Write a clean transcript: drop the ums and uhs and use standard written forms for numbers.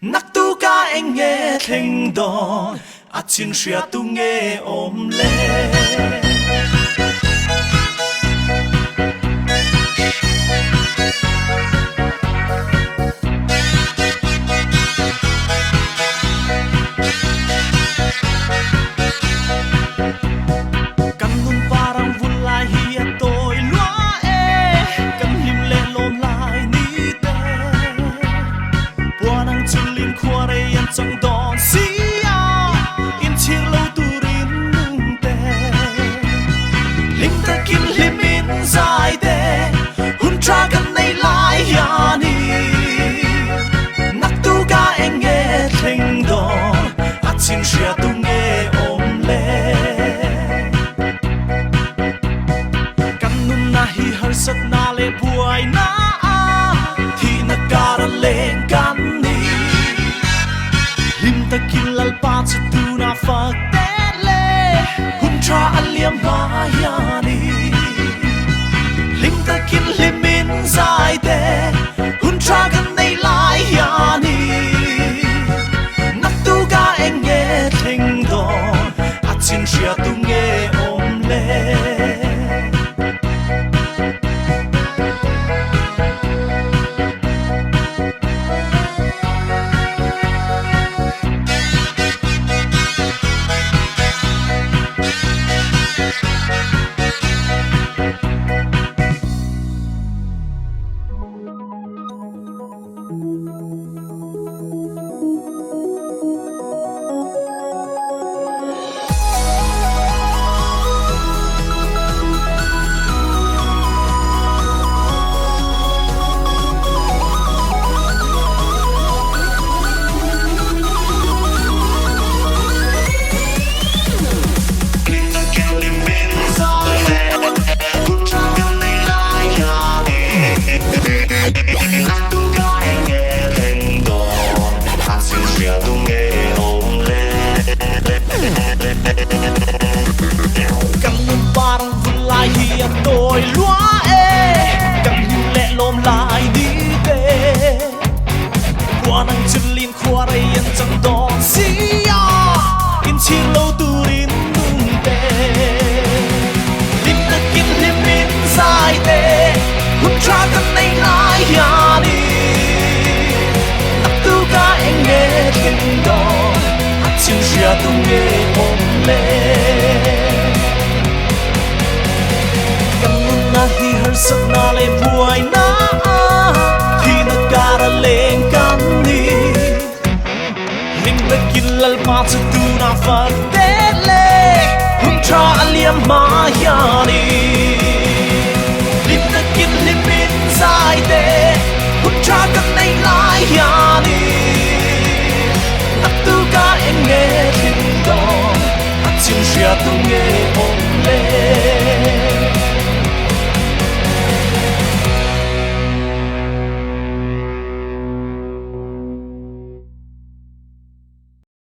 nắc tu ca anh nghe thình đòn à chín xuyên tu nghe ôm lên trong đòn xí in chiếc lâu tu rin nung tè linh ta kim liêm min dài tè hun tra gần này lại ya ni nắc tu ca anh nghe thình đòn à chín xia tu nghe ôm lê căn nun na hi har sat na le buai na thì na cara lên căn ta kilal pa sa tu na fakele huntra aliam mayani lim ta kin limin zai te huntra gan nei lai yani nak tu ga eng nghe thing do a chin ria tu nghe om le tôi lúa cầm hiu lẹ lom lại đi về qua năng chân liên khoa đây yên chẳng đòn xí in chi lâu tu đến nung tê lim ta kinh liêm min dài tê hút tra thân này lại ya đi nắp tu ca anh nghe kinh đòn hát chiều xia tu nghe ôm lên hi har sat na le buai na thi na cara lên kan ni ring ta kilal pa sa tu na fa te le hun tra aliam ma ya ni lim ta kin lim min sai te hun tra kan nei lai ya ni nak tu ka en nghe thinh do at chin ria tu nghe om le